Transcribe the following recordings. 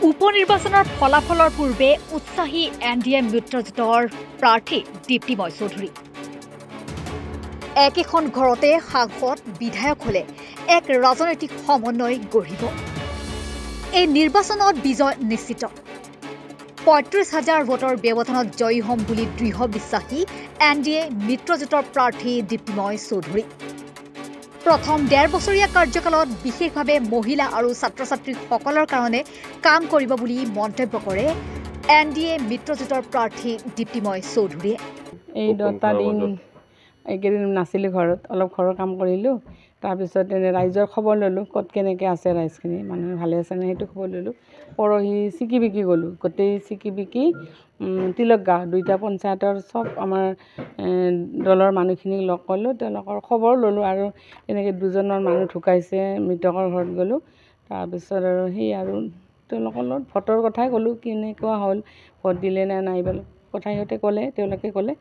উপনিৰ্বাচনৰ ফলাফলৰ পূৰ্বে উৎসাহী এনডিএ মিত্ৰজোঁটৰ প্ৰাৰ্থী দীপ্তিময় চৌধুৰী। একেখন ঘৰতে সাংসদ বিধায়ক হলে এক ৰাজনৈতিক সমন্বয় গঢ়িব। এই নিৰ্বাচনত বিজয় নিশ্চিত। ৩৫,০০০ ভোটৰ ব্যৱধানত জয়ী হম বুলি দৃঢ় বিশ্বাসী এনডিএ মিত্ৰজোঁটৰ প্ৰাৰ্থী দীপ্তিময় চৌধুৰী। প্ৰথম ১.৫ বছৰীয়া কাৰ্যকালত বিশেষভাৱে মহিলা আৰু ছাত্ৰ-ছাত্ৰীসকলৰ কাৰণে কাম কৰিব বুলি মন্তব্য কৰে এনডিএ মিত্ৰজোঁটৰ প্ৰাৰ্থী দীপ্তিময় চৌধুৰীয়ে। এই 10টা দিন এইকেইদিন নাছিলোঁ ঘৰত, অলপ ঘৰৰ কাম কৰিলোঁ। তাৰপিছত ৰাইজৰ খবৰ ল'লোঁ, ক'ত কেনেকৈ আছে ৰাইজখিনি, মানুহ ভালে আছে নে সেইটো খবৰ ল'লোঁ। পৰহি চিকিবিকি গ'লোঁ, গোটেই চিকিবিকি তিলক গাঁও 2টা পঞ্চায়তৰ চব আমাৰ দলৰ মানুহখিনিক লগ কৰিলোঁ, তেওঁলোকৰ খবৰ ল'লোঁ। আৰু তেনেকৈ 2জনৰ মানুহ ঢুকাইছে, মৃতকৰ ঘৰত গ'লোঁ। তাৰপিছত আৰু সেই আৰু তেওঁলোকৰ লগত ভোটৰ কথাই ক'লোঁ, কেনেকুৱা হ'ল, ভোট দিলে নে নাই এইবিলাক কথা সিহঁতে ক'লে, তেওঁলোকে ক'লে।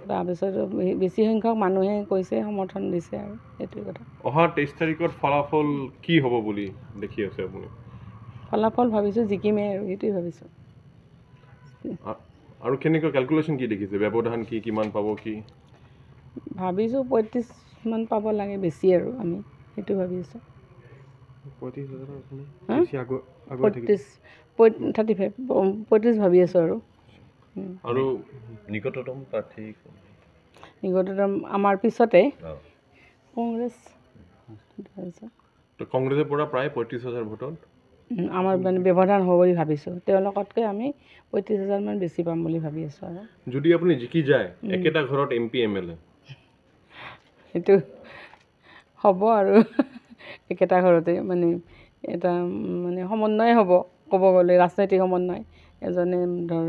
তাৰপিছত বেছি সংখ্যক মানুহে কৈছে সমৰ্থন দিছে আৰু সেইটোৱে কথা। অহা 23 তাৰিখৰ ফলাফল কি হ'ব বুলি দেখি আছে আপুনি? ফলাফল ভাবিছোঁ জিকিমে আৰু সেইটোৱে ভাবিছোঁ। আৰু কেনেকৈ কেলকুলেশ্যন কি দেখিছে, ব্যৱধান কি, কিমান পাব কি? ভাবিছোঁ 35 মান পাব লাগে, বেছি আৰু আমি সেইটো ভাবিছোঁ। 35 ভাবি আছোঁ আৰু। আৰু নিকটতম প্ৰাৰ্থী নিকটতম আমাৰ পিছতে কংগ্ৰেছৰ পৰা প্ৰায় 35,000 ভোটত আমাৰ মানে ব্যৱধান হ'ব বুলি ভাবিছোঁ। তেওঁলোকতকৈ আমি 35,000 মান বেছি পাম বুলি ভাবি আছোঁ। আৰু যদি আপুনি জিকি যায়, একেটা ঘৰত MP MLA সেইটো হ'ব আৰু একেটা ঘৰতে মানে এটা মানে সমন্বয় হ'ব, ক'ব গ'লে ৰাজনৈতিক সমন্বয়। এজনে ধৰ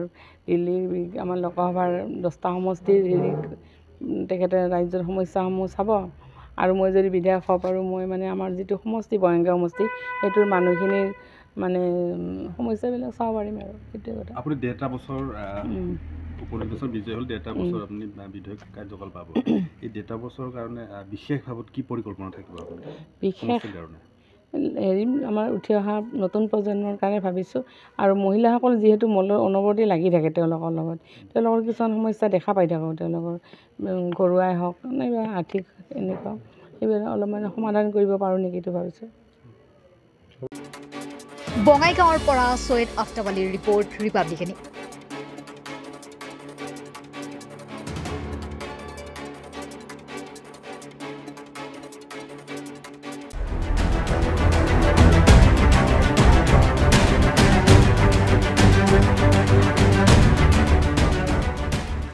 দিল্লীৰ আমাৰ লোকসভাৰ 10টা সমষ্টিৰ তেখেতে ৰাজ্যৰ সমস্যাসমূহ চাব, আৰু মই যদি বিধায়ক হ'ব পাৰোঁ, মই মানে আমাৰ যিটো সমষ্টি বঙাইগাঁও সমষ্টি সেইটোৰ মানুহখিনিৰ মানে সমস্যাবিলাক চাব পাৰিম আৰু সেইটোৱে কথা। আপুনি 1.5 বছৰ উপনিৰ্বাচন বিজয় হ'ল, 1.5 বছৰ আপুনি বিধায়ক কাৰ্যকাল পাব। এই 1.5 বছৰৰ কাৰণে বিশেষভাৱে কি পৰিকল্পনা থাকিব আপুনি? বিশেষ কাৰণে আমাৰ উঠি অহা নতুন প্ৰজন্মৰ কাৰণে ভাবিছোঁ। আৰু মহিলাসকল যিহেতু মূলৰ অনবৰতে লাগি থাকে তেওঁলোকৰ লগত, তেওঁলোকৰ কিছুমান সমস্যা দেখা পাই থাকোঁ, তেওঁলোকৰ ঘৰুৱাই হওক নাইবা আৰ্থিক এনেকুৱা, সেইবিলাক অলপমান সমাধান কৰিব পাৰোঁ নেকি এইটো ভাবিছোঁ। বঙাইগাঁৱৰ পৰা ছৈয়দ আফতাব আলীৰ ৰিপৰ্ট, ৰিপাব্লিক।